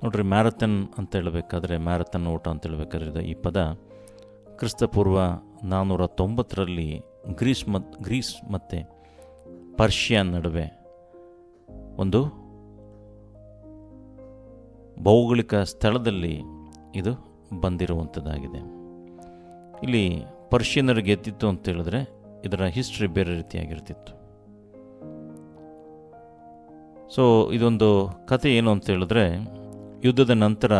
ನೋಡ್ರಿ, ಮ್ಯಾರಥನ್ ಅಂತ ಹೇಳಬೇಕಾದ್ರೆ, ಮ್ಯಾರಥನ್ ಓಟ ಅಂತ ಹೇಳಬೇಕಾದ್ರೆ ಈ ಪದ ಕ್ರಿಸ್ತಪೂರ್ವ 490ರಲ್ಲಿ ಗ್ರೀಸ್ ಮತ್ತು ಪರ್ಷಿಯಾ ನಡುವೆ ಒಂದು ಭೌಗೋಳಿಕ ಸ್ಥಳದಲ್ಲಿ ಇದು ಬಂದಿರುವಂಥದ್ದಾಗಿದೆ. ಇಲ್ಲಿ ಪರ್ಷಿಯನರಿಗೆ ಗೆದ್ದಿತ್ತು ಅಂತ ಹೇಳಿದ್ರೆ ಇದರ ಹಿಸ್ಟ್ರಿ ಬೇರೆ ರೀತಿಯಾಗಿರ್ತಿತ್ತು. ಸೊ ಇದೊಂದು ಕತೆ ಏನು ಅಂತ ಹೇಳಿದ್ರೆ, ಯುದ್ಧದ ನಂತರ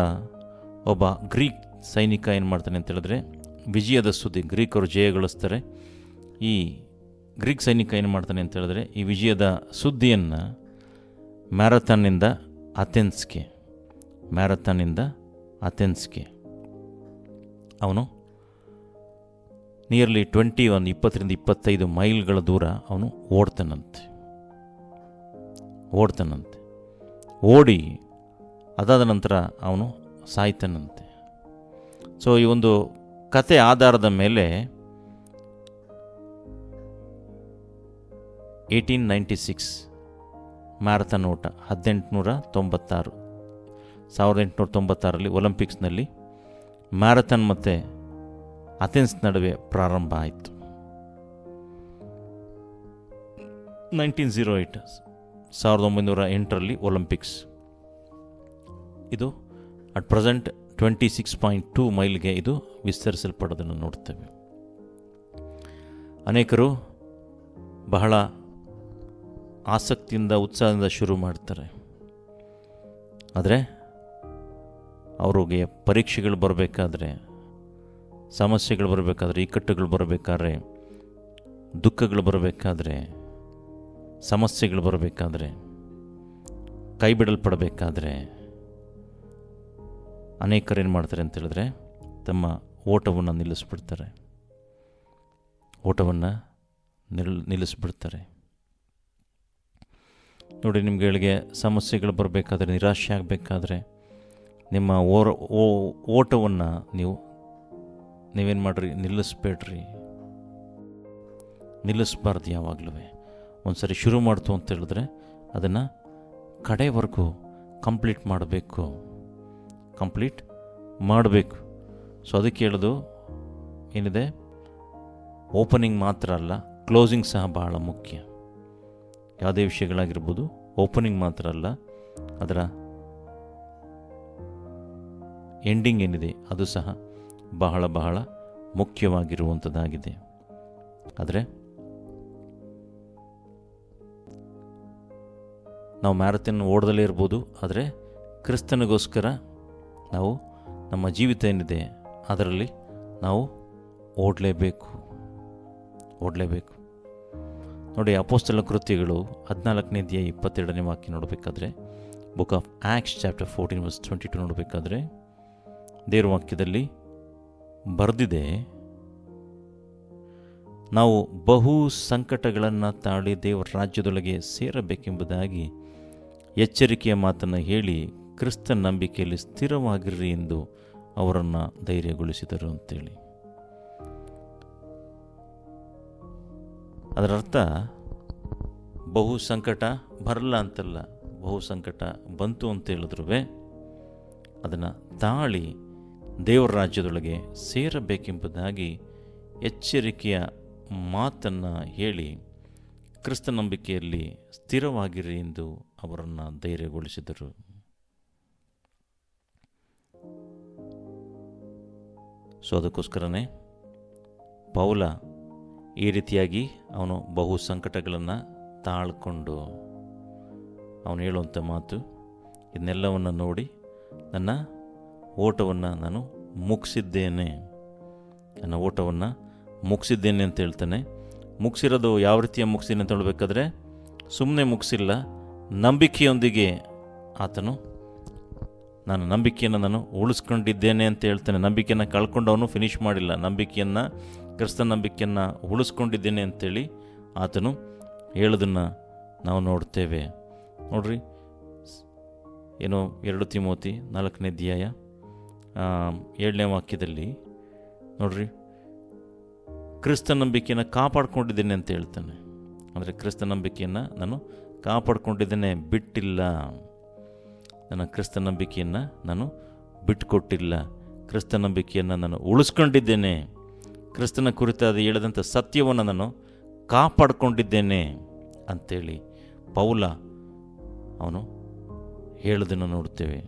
ಒಬ್ಬ ಗ್ರೀಕ್ ಸೈನಿಕ ಏನು ಮಾಡ್ತಾನೆ ಅಂತ ಹೇಳಿದ್ರೆ, ವಿಜಯದ ಸುದ್ದಿ, ಗ್ರೀಕರು ಜಯಗಳಿಸ್ತಾರೆ. ಈ ಗ್ರೀಕ್ ಸೈನಿಕ ಏನು ಮಾಡ್ತಾನೆ ಅಂತ ಹೇಳಿದ್ರೆ, ಈ ವಿಜಯದ ಸುದ್ದಿಯನ್ನು ಮ್ಯಾರಥಾನ್ನಿಂದ ಅಥೆನ್ಸ್ಗೆ ಅವನು ನಿಯರ್ಲಿ 20-25 ಮೈಲ್ಗಳ ದೂರ ಅವನು ಓಡ್ತಾನಂತೆ. ಓಡಿ ಅದಾದ ನಂತರ ಅವನು ಸಾಯ್ತಾನಂತೆ. ಸೊ ಈ ಒಂದು ಕತೆ ಆಧಾರದ ಮೇಲೆ 1896 ಮ್ಯಾರಥಾನ್ ಓಟ 1896ರಲ್ಲಿ ಒಲಿಂಪಿಕ್ಸ್ನಲ್ಲಿ ಮ್ಯಾರಥಾನ್ ಮತ್ತು ಅಥೆನ್ಸ್ ನಡುವೆ ಪ್ರಾರಂಭ ಆಯಿತು. 1908ರಲ್ಲಿ ಒಲಿಂಪಿಕ್ಸ್. ಇದು ಅಟ್ ಪ್ರೆಸೆಂಟ್ 26.2 ಮೈಲ್ಗೆ ಇದು ವಿಸ್ತರಿಸಲ್ಪಡೋದನ್ನು ನೋಡ್ತೇವೆ. ಅನೇಕರು ಬಹಳ ಆಸಕ್ತಿಯಿಂದ, ಉತ್ಸಾಹದಿಂದ ಶುರು ಮಾಡ್ತಾರೆ. ಆದರೆ ಅವ್ರಿಗೆ ಪರೀಕ್ಷೆಗಳು ಬರಬೇಕಾದ್ರೆ, ಸಮಸ್ಯೆಗಳು ಬರಬೇಕಾದ್ರೆ, ಇಕ್ಕಟ್ಟುಗಳು ಬರಬೇಕಾದ್ರೆ, ದುಃಖಗಳು ಬರಬೇಕಾದ್ರೆ, ಸಮಸ್ಯೆಗಳು ಬರಬೇಕಾದ್ರೆ, ಕೈ ಬಿಡಲ್ಪಡಬೇಕಾದ್ರೆ ಅನೇಕರು ಏನು ಮಾಡ್ತಾರೆ ಅಂತ ಹೇಳಿದ್ರೆ ತಮ್ಮ ಓಟವನ್ನು ನಿಲ್ಲಿಸ್ಬಿಡ್ತಾರೆ. ನೋಡಿ, ನಿಮ್ಗಳಿಗೆ ಸಮಸ್ಯೆಗಳು ಬರಬೇಕಾದ್ರೆ, ನಿರಾಶೆ ಆಗಬೇಕಾದ್ರೆ ನಿಮ್ಮ ಓಟವನ್ನು ನೀವೇನು ಮಾಡಿರಿ, ನಿಲ್ಲಿಸ್ಬಾರ್ದು. ಯಾವಾಗಲೂ ಒಂದು ಸರಿ ಶುರು ಮಾಡ್ತು ಅಂತ ಹೇಳಿದ್ರೆ ಅದನ್ನು ಕಡೆವರೆಗೂ ಕಂಪ್ಲೀಟ್ ಮಾಡಬೇಕು. ಸೊ ಅದಕ್ಕೆ ಹೇಳೋದು ಏನಿದೆ, ಓಪನಿಂಗ್ ಮಾತ್ರ ಅಲ್ಲ, ಕ್ಲೋಸಿಂಗ್ ಸಹ ಬಹಳ ಮುಖ್ಯ. ಯಾವುದೇ ವಿಷಯಗಳಾಗಿರ್ಬೋದು, ಓಪನಿಂಗ್ ಮಾತ್ರ ಅಲ್ಲ, ಅದರ ಎಂಡಿಂಗ್ ಏನಿದೆ ಅದು ಸಹ ಬಹಳ ಬಹಳ ಮುಖ್ಯವಾಗಿರುವಂಥದ್ದಾಗಿದೆ. ಆದರೆ ನಾವು ಮ್ಯಾರಥಾನ್ ಓಡದಲ್ಲೇ ಇರ್ಬೋದು, ಆದರೆ ಕ್ರಿಸ್ತನಿಗೋಸ್ಕರ ನಾವು ನಮ್ಮ ಜೀವಿತ ಏನಿದೆ ಅದರಲ್ಲಿ ನಾವು ಓಡಲೇಬೇಕು. ನೋಡಿ, ಅಪೊಸ್ತಲ ಕೃತ್ಯಗಳು 14ನೇ ಅಧ್ಯಾಯ 22ನೇ ವಾಕ್ಯ ನೋಡಬೇಕಾದ್ರೆ, ಬುಕ್ ಆಫ್ ಆಕ್ಟ್ಸ್ ಚಾಪ್ಟರ್ 14:22 ನೋಡಬೇಕಾದ್ರೆ ದೇವರ ವಾಕ್ಯದಲ್ಲಿ ಬರೆದಿದೆ, ನಾವು ಬಹು ಸಂಕಟಗಳನ್ನು ತಾಳಿ ದೇವರ ರಾಜ್ಯದೊಳಗೆ ಸೇರಬೇಕೆಂಬುದಾಗಿ ಎಚ್ಚರಿಕೆಯ ಮಾತನ್ನು ಹೇಳಿ ಕ್ರಿಸ್ತನ ನಂಬಿಕೆಯಲ್ಲಿ ಸ್ಥಿರವಾಗಿರ್ರಿ ಎಂದು ಅವರನ್ನು ಧೈರ್ಯಗೊಳಿಸಿದರು ಅಂತೇಳಿ. ಅದರ ಅರ್ಥ, ಬಹು ಸಂಕಟ ಬರಲ್ಲ ಅಂತಲ್ಲ, ಬಹು ಸಂಕಟ ಬಂತು ಅಂತ ಹೇಳಿದ್ರು ಅದನ್ನು ತಾಳಿ ದೇವರ ರಾಜ್ಯದೊಳಗೆ ಸೇರಬೇಕೆಂಬುದಾಗಿ ಎಚ್ಚರಿಕೆಯ ಮಾತನ್ನು ಹೇಳಿ ಕ್ರಿಸ್ತ ನಂಬಿಕೆಯಲ್ಲಿ ಸ್ಥಿರವಾಗಿರಿ ಎಂದು ಅವರನ್ನು ಧೈರ್ಯಗೊಳಿಸಿದರು. ಸೊ ಅದಕ್ಕೋಸ್ಕರನೇ ಪೌಲ ಈ ರೀತಿಯಾಗಿ ಅವನು ಬಹು ಸಂಕಟಗಳನ್ನು ತಾಳ್ಕೊಂಡು ಅವನು ಹೇಳುವಂಥ ಮಾತು, ಇದನ್ನೆಲ್ಲವನ್ನು ನೋಡಿ ನನ್ನ ಓಟವನ್ನು ನಾನು ಮುಗಿಸಿದ್ದೇನೆ ಅಂತ ಹೇಳ್ತಾನೆ. ಮುಗಿಸಿರೋದು ಯಾವ ರೀತಿಯ ಮುಗಿಸಿದ್ದೇನೆ ಅಂತ ಹೇಳಬೇಕಾದ್ರೆ, ಸುಮ್ಮನೆ ಮುಗಿಸಿಲ್ಲ, ನಂಬಿಕೆಯೊಂದಿಗೆ ಆತನು ನಾನು ನಂಬಿಕೆಯನ್ನು ನಾನು ಉಳಿಸ್ಕೊಂಡಿದ್ದೇನೆ ಅಂತ ಹೇಳ್ತಾನೆ. ನಂಬಿಕೆಯನ್ನು ಕಳ್ಕೊಂಡವನು ಫಿನಿಷ್ ಮಾಡಿಲ್ಲ, ಕ್ರಿಸ್ತನ ನಂಬಿಕೆಯನ್ನು ಉಳಿಸ್ಕೊಂಡಿದ್ದೇನೆ ಅಂತೇಳಿ ಆತನು ಹೇಳೋದನ್ನು ನಾವು ನೋಡ್ತೇವೆ. ನೋಡ್ರಿ, ಏನೋ 2 ತಿಮೋತಿ 4ನೇ ಅಧ್ಯಾಯ 7ನೇ ವಾಕ್ಯದಲ್ಲಿ ನೋಡ್ರಿ, ಕ್ರಿಸ್ತ ನಂಬಿಕೆಯನ್ನು ಕಾಪಾಡ್ಕೊಂಡಿದ್ದೇನೆ ಅಂತ ಹೇಳ್ತಾನೆ. ಅಂದರೆ ಕ್ರಿಸ್ತ ನಂಬಿಕೆಯನ್ನು ನಾನು ಕಾಪಾಡ್ಕೊಂಡಿದ್ದೇನೆ, ಬಿಟ್ಟಿಲ್ಲ. ನನ್ನ ಕ್ರಿಸ್ತ ನಂಬಿಕೆಯನ್ನು ನಾನು ಬಿಟ್ಟುಕೊಟ್ಟಿಲ್ಲ, ಕ್ರಿಸ್ತ ನಂಬಿಕೆಯನ್ನು ನಾನು ಉಳಿಸ್ಕೊಂಡಿದ್ದೇನೆ, ಕ್ರಿಸ್ತನ ಕುರಿತಾದ ಹೇಳಿದಂಥ ಸತ್ಯವನ್ನು ನಾನು ಕಾಪಾಡಿಕೊಂಡಿದ್ದೇನೆ ಅಂಥೇಳಿ ಪೌಲ ಅವನು ಹೇಳೋದನ್ನು ನೋಡ್ತೇವೆ,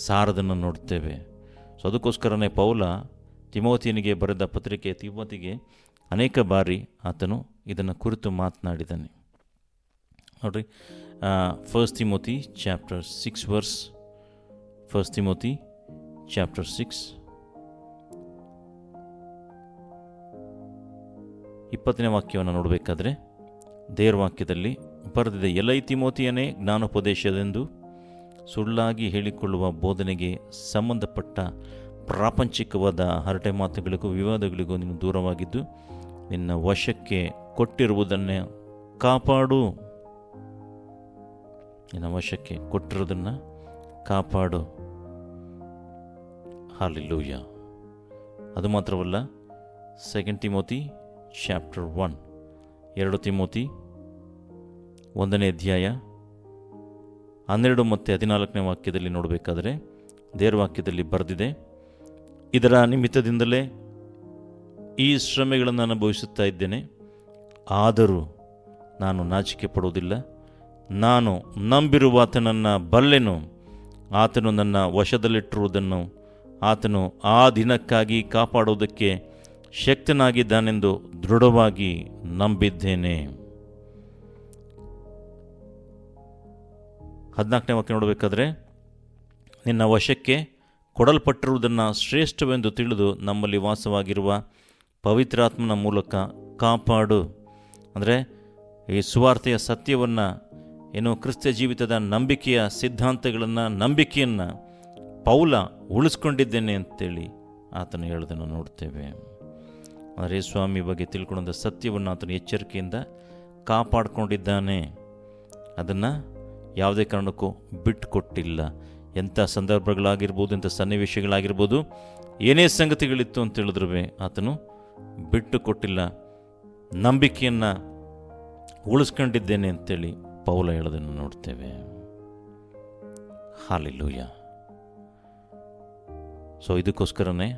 ಸಾರದನ್ನು ನೋಡ್ತೇವೆ. ಸೊ ಅದಕ್ಕೋಸ್ಕರನೇ ಪೌಲ ತಿಮೋತಿಯನಿಗೆ ಬರೆದ ಪತ್ರಿಕೆ ತಿಮೋತಿಗೆ ಅನೇಕ ಬಾರಿ ಆತನು ಇದನ್ನು ಕುರಿತು ಮಾತನಾಡಿದ್ದಾನೆ. ನೋಡ್ರಿ, 1 Timothy chapter 6 verse 1 Timothy chapter 6 20ನೇ ವಾಕ್ಯವನ್ನು ನೋಡಬೇಕಾದ್ರೆ ದೇವರ ವಾಕ್ಯದಲ್ಲಿ ಬರೆದಿದೆ, ಎಲೈ ತಿಮೋತಿಯನೇ, ಜ್ಞಾನೋಪದೇಶದೆಂದು ಸುಳ್ಳಾಗಿ ಹೇಳಿಕೊಳ್ಳುವ ಬೋಧನೆಗೆ ಸಂಬಂಧಪಟ್ಟ ಪ್ರಾಪಂಚಿಕವಾದ ಹರಟೆ ಮಾತುಗಳಿಗೂ ವಿವಾದಗಳಿಗೂ ನೀನು ದೂರವಾಗಿದ್ದು ನಿನ್ನ ವಶಕ್ಕೆ ಕೊಟ್ಟಿರುವುದನ್ನೇ ಕಾಪಾಡು. ನಿನ್ನ ವಶಕ್ಕೆ ಕೊಟ್ಟಿರೋದನ್ನು ಕಾಪಾಡು. ಹಾಲೆಲೂಯ. ಅದು ಮಾತ್ರವಲ್ಲ, 2 Timothy chapter 1 2 ತಿಮೋತಿ 1ನೇ ಅಧ್ಯಾಯ 12 ಮತ್ತು 14ನೇ ವಾಕ್ಯದಲ್ಲಿ ನೋಡಬೇಕಾದ್ರೆ ದೇವರ ವಾಕ್ಯದಲ್ಲಿ ಬರೆದಿದೆ, ಇದರ ನಿಮಿತ್ತದಿಂದಲೇ ಈ ಶ್ರಮೆಗಳನ್ನು ಅನುಭವಿಸುತ್ತಾ ಇದ್ದೇನೆ, ಆದರೂ ನಾನು ನಾಚಿಕೆ ಪಡುವುದಿಲ್ಲ. ನಾನು ನಂಬಿರುವ ಆತನನ್ನು ಬಲ್ಲೆನು, ಆತನು ನನ್ನ ವಶದಲ್ಲಿಟ್ಟಿರುವುದನ್ನು ಆತನು ಆ ದಿನಕ್ಕಾಗಿ ಕಾಪಾಡುವುದಕ್ಕೆ ಶಕ್ತನಾಗಿದ್ದಾನೆಂದು ದೃಢವಾಗಿ ನಂಬಿದ್ದೇನೆ. 14ನೇ ವಾಕ್ಯ ನೋಡಬೇಕಾದ್ರೆ, ನಿನ್ನ ವಶಕ್ಕೆ ಕೊಡಲ್ಪಟ್ಟಿರುವುದನ್ನು ಶ್ರೇಷ್ಠವೆಂದು ತಿಳಿದು ನಮ್ಮಲ್ಲಿ ವಾಸವಾಗಿರುವ ಪವಿತ್ರಾತ್ಮನ ಮೂಲಕ ಕಾಪಾಡು. ಅಂದರೆ ಈ ಸುವಾರ್ತೆಯ ಸತ್ಯವನ್ನು, ಏನು ಕ್ರಿಸ್ತ ಜೀವಿತದ ನಂಬಿಕೆಯ ಸಿದ್ಧಾಂತಗಳನ್ನು, ನಂಬಿಕೆಯನ್ನು ಪೌಲ ಉಳಿಸ್ಕೊಂಡಿದ್ದೇನೆ ಅಂತೇಳಿ ಆತನು ಹೇಳೋದನ್ನು ನೋಡ್ತೇವೆ. ಅಂದರೆ ಸ್ವಾಮಿ ಬಗ್ಗೆ ತಿಳ್ಕೊಂಡ ಸತ್ಯವನ್ನು ಆತನು ಎಚ್ಚರಿಕೆಯಿಂದ ಕಾಪಾಡಿಕೊಂಡಿದ್ದಾನೆ, ಅದನ್ನು ಯಾವುದೇ ಕಾರಣಕ್ಕೂ ಬಿಟ್ಟುಕೊಟ್ಟಿಲ್ಲ. ಎಂಥ ಸಂದರ್ಭಗಳಾಗಿರ್ಬೋದು, ಎಂಥ ಸನ್ನಿವೇಶಗಳಾಗಿರ್ಬೋದು, ಏನೇ ಸಂಗತಿಗಳಿತ್ತು ಅಂತ ಹೇಳಿದ್ರೂ ಆತನು ಬಿಟ್ಟು ಕೊಟ್ಟಿಲ್ಲ, ನಂಬಿಕೆಯನ್ನು ಉಳಿಸ್ಕೊಂಡಿದ್ದೇನೆ ಅಂತೇಳಿ ಪೌಲ ಹೇಳೋದನ್ನು ನೋಡ್ತೇವೆ. ಹಾಲೆಲೂಯ. ಸೊ ಇದಕ್ಕೋಸ್ಕರನೇ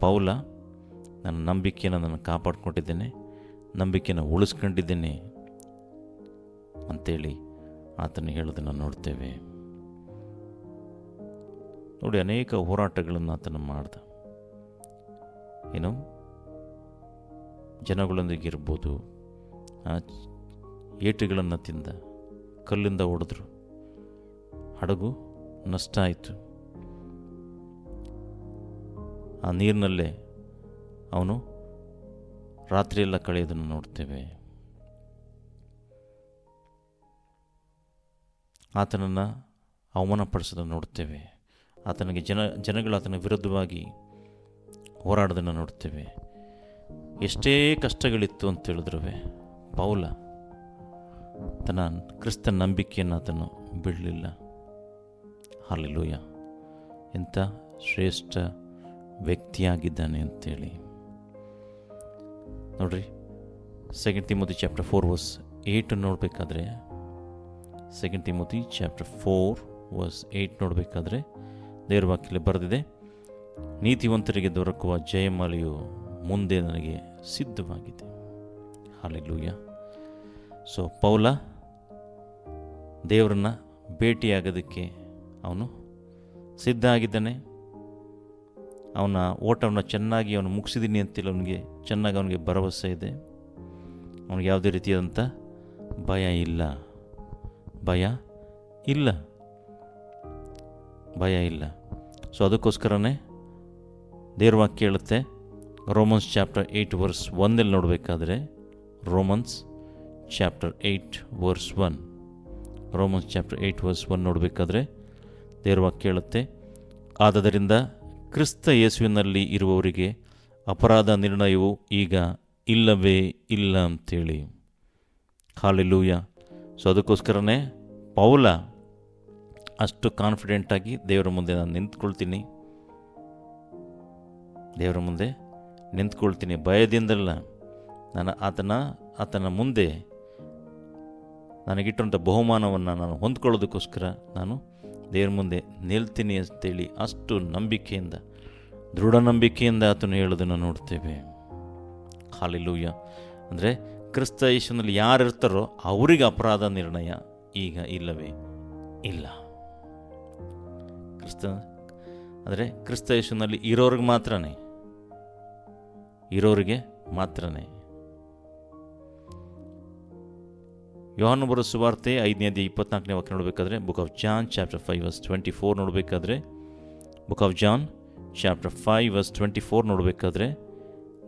ಪೌಲ ನನ್ನ ನಂಬಿಕೆಯನ್ನು ನಾನು ಕಾಪಾಡ್ಕೊಂಡಿದ್ದೇನೆ, ನಂಬಿಕೆಯನ್ನು ಉಳಿಸ್ಕೊಂಡಿದ್ದೇನೆ ಅಂಥೇಳಿ ಆತನು ಹೇಳೋದನ್ನು ನೋಡ್ತೇವೆ. ನೋಡಿ, ಅನೇಕ ಹೋರಾಟಗಳನ್ನು ಆತನು ಮಾಡ್ದ. ಏನು ಜನಗಳೊಂದಿಗೆ ಇರ್ಬೋದು, ಏಟುಗಳನ್ನು ತಿಂದ, ಕಲ್ಲಿಂದ ಹೊಡೆದ್ರು, ಹಡಗು ನಷ್ಟ ಆಯಿತು, ಆ ನೀರಿನಲ್ಲೇ ಅವನು ರಾತ್ರಿಯೆಲ್ಲ ಕಳೆಯೋದನ್ನು ನೋಡ್ತೇವೆ. ಆತನನ್ನು ಅವಮಾನಪಡಿಸೋದನ್ನು ನೋಡ್ತೇವೆ. ಆತನಿಗೆ ಜನಗಳು ಆತನ ವಿರುದ್ಧವಾಗಿ ಹೋರಾಡೋದನ್ನು ನೋಡ್ತೇವೆ. ಎಷ್ಟೇ ಕಷ್ಟಗಳಿತ್ತು ಅಂತ ಹೇಳಿದ್ರು ಪೌಲ ತನ್ನ ಕ್ರಿಸ್ತ ನಂಬಿಕೆಯನ್ನು ಆತನು ಬಿಡಲಿಲ್ಲ. ಹಾಲೆಲೂಯ. ಎಂಥ ಶ್ರೇಷ್ಠ ವ್ಯಕ್ತಿಯಾಗಿದ್ದಾನೆ ಅಂತೇಳಿ ನೋಡ್ರಿ. 2 Timothy chapter 4 verse 8 ನೋಡಬೇಕಾದ್ರೆ, 2 Timothy chapter 4 verse 8 ನೋಡಬೇಕಾದ್ರೆ ದೇವರ ವಾಕ್ಯದಲ್ಲಿ ಬರೆದಿದೆ, ನೀತಿವಂತರಿಗೆ ದೊರಕುವ ಜಯಮಾಲೆಯು ಮುಂದೆ ನನಗೆ ಸಿದ್ಧವಾಗಿದೆ. ಹಾಲೆಲೂಯ. ಸೊ ಪೌಲ ದೇವರನ್ನು ಭೇಟಿಯಾಗೋದಕ್ಕೆ ಅವನು ಸಿದ್ಧ ಆಗಿದ್ದಾನೆ. ಅವನ ಓಟವನ್ನು ಚೆನ್ನಾಗಿ ಅವನು ಮುಗಿಸಿದ್ದೀನಿ ಅಂತೇಳಿ ಅವನಿಗೆ ಚೆನ್ನಾಗಿ ಅವನಿಗೆ ಭರವಸೆ ಇದೆ. ಅವನಿಗೆ ಯಾವುದೇ ರೀತಿಯಾದಂಥ ಭಯ ಇಲ್ಲ, ಭಯ ಇಲ್ಲ, ಭಯ ಇಲ್ಲ. ಸೊ ಅದಕ್ಕೋಸ್ಕರನೇ ದೇವರ ವಾಕ್ಯ ಹೇಳುತ್ತೆ, ರೋಮನ್ಸ್ ಚಾಪ್ಟರ್ 8 verse 1 ನೋಡಬೇಕಾದ್ರೆ, Romans chapter 8 verse 1, Romans chapter 8 verse 1 ನೋಡಬೇಕಾದ್ರೆ ದೇವರ ವಾಕ್ಯ ಹೇಳುತ್ತೆ, ಆದದರಿಂದ ಕ್ರಿಸ್ತ ಯೇಸುವಿನಲ್ಲಿ ಇರುವವರಿಗೆ ಅಪರಾಧ ನಿರ್ಣಯವು ಈಗ ಇಲ್ಲವೇ ಇಲ್ಲ ಅಂತೇಳಿ. ಹಾಲೆಲೂಯ. ಸೊ ಅದಕ್ಕೋಸ್ಕರನೇ ಪೌಲ ಅಷ್ಟು ಕಾನ್ಫಿಡೆಂಟಾಗಿ ದೇವರ ಮುಂದೆ ನಾನು ನಿಂತ್ಕೊಳ್ತೀನಿ, ದೇವರ ಮುಂದೆ ನಿಂತ್ಕೊಳ್ತೀನಿ, ಭಯದಿಂದಲ್ಲ. ನಾನು ಆತನ ಮುಂದೆ ನನಗಿಟ್ಟಂಥ ಬಹುಮಾನವನ್ನು ನಾನು ಹೊಂದ್ಕೊಳ್ಳೋದಕ್ಕೋಸ್ಕರ ನಾನು ದೇವ್ರ ಮುಂದೆ ನಿಲ್ತೀನಿ ಅಂತೇಳಿ ಅಷ್ಟು ನಂಬಿಕೆಯಿಂದ, ದೃಢ ನಂಬಿಕೆಯಿಂದ ಆತನು ಹೇಳೋದನ್ನು ನೋಡ್ತೇವೆ. ಹಲ್ಲೆಲೂಯಾ. ಅಂದರೆ ಕ್ರಿಸ್ತ ಯೇಸುವಿನಲ್ಲಿ ಯಾರಿರ್ತಾರೋ ಅವರಿಗೆ ಅಪರಾಧ ನಿರ್ಣಯ ಈಗ ಇಲ್ಲವೇ ಇಲ್ಲ. ಕ್ರಿಸ್ತ ಯೇಸುವಿನಲ್ಲಿ ಇರೋರಿಗೆ ಮಾತ್ರನೇ. ಯೋಹಾನ ಬರೆದ ಸುವಾರ್ತೆ 5ನೇ ಅಧ್ಯಾಯ 24ನೇ ವಾಕ್ಯ ನೋಡಬೇಕಾದ್ರೆ, book of John chapter 5 verse 24 ನೋಡಬೇಕಾದ್ರೆ, book of John chapter 5 verse 24 ನೋಡಬೇಕಾದ್ರೆ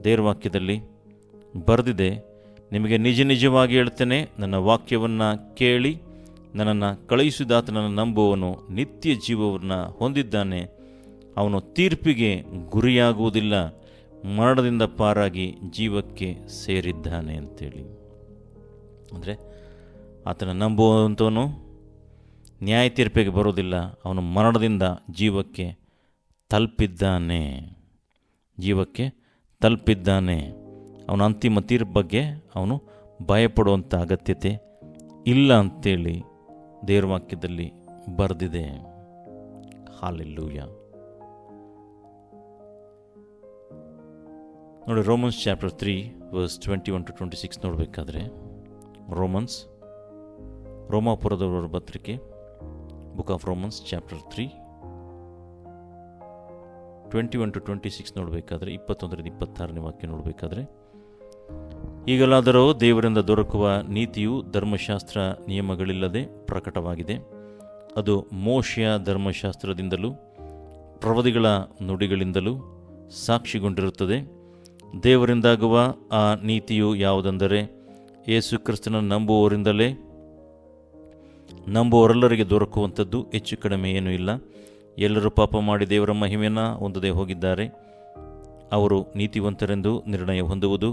ದೇವ್ರ ವಾಕ್ಯದಲ್ಲಿ ಬರೆದಿದೆ, ನಿಮಗೆ ನಿಜ ನಿಜವಾಗಿ ಹೇಳ್ತೇನೆ, ನನ್ನ ವಾಕ್ಯವನ್ನು ಕೇಳಿ ನನ್ನನ್ನು ಕಳುಹಿಸಿದಾತನನ್ನು ನಂಬುವವನು ನಿತ್ಯ ಜೀವವನ್ನು ಹೊಂದಿದ್ದಾನೆ, ಅವನು ತೀರ್ಪಿಗೆ ಗುರಿಯಾಗುವುದಿಲ್ಲ, ಮರಣದಿಂದ ಪಾರಾಗಿ ಜೀವಕ್ಕೆ ಸೇರಿದ್ದಾನೆ ಅಂತೇಳಿ. ಅಂದರೆ ಆತನ ನಂಬುವಂಥವನು ನ್ಯಾಯ ತೀರ್ಪಿಗೆ ಬರೋದಿಲ್ಲ, ಅವನು ಮರಣದಿಂದ ಜೀವಕ್ಕೆ ತಲುಪಿದ್ದಾನೆ. ಅವನ ಅಂತಿಮ ತೀರ್ಪು ಬಗ್ಗೆ ಅವನು ಭಯಪಡುವಂಥ ಅಗತ್ಯತೆ ಇಲ್ಲ ಅಂತೇಳಿ ದೇವ್ರ ವಾಕ್ಯದಲ್ಲಿ ಬರೆದಿದೆ. ಹಲ್ಲೆಲೂಯಾ. ನೋಡಿ, ರೋಮನ್ಸ್ ಚಾಪ್ಟರ್ 3 ವರ್ಸ್ 21 to 26 ನೋಡಬೇಕಾದ್ರೆ, ರೋಮಾಪುರದವರ ಪತ್ರಿಕೆ, book of Romans chapter 3 21 to 26 ನೋಡಬೇಕಾದ್ರೆ, 21ರಿಂದ 26ನೇ ವಾಕ್ಯ ನೋಡಬೇಕಾದ್ರೆ, ಈಗಲಾದರೂ ದೇವರಿಂದ ದೊರಕುವ ನೀತಿಯು ಧರ್ಮಶಾಸ್ತ್ರ ನಿಯಮಗಳಿಲ್ಲದೆ ಪ್ರಕಟವಾಗಿದೆ. ಅದು ಮೋಶೆಯ ಧರ್ಮಶಾಸ್ತ್ರದಿಂದಲೂ ಪ್ರವಾದಿಗಳ ನುಡಿಗಳಿಂದಲೂ ಸಾಕ್ಷಿಗೊಂಡಿರುತ್ತದೆ. ದೇವರಿಂದಾಗುವ ಆ ನೀತಿಯು ಯಾವುದೆಂದರೆ, ಯೇಸು ಕ್ರಿಸ್ತನನ್ನು ನಂಬುವವರೆಲ್ಲರಿಗೆ ದೊರಕುವಂಥದ್ದು, ಹೆಚ್ಚು ಕಡಿಮೆ ಏನೂ ಇಲ್ಲ. ಎಲ್ಲರೂ ಪಾಪ ಮಾಡಿ ದೇವರ ಮಹಿಮೆಯನ್ನು ಹೊಂದದೇ ಹೋಗಿದ್ದಾರೆ. ಅವರು ನೀತಿವಂತರೆಂದು ನಿರ್ಣಯ ಹೊಂದುವುದು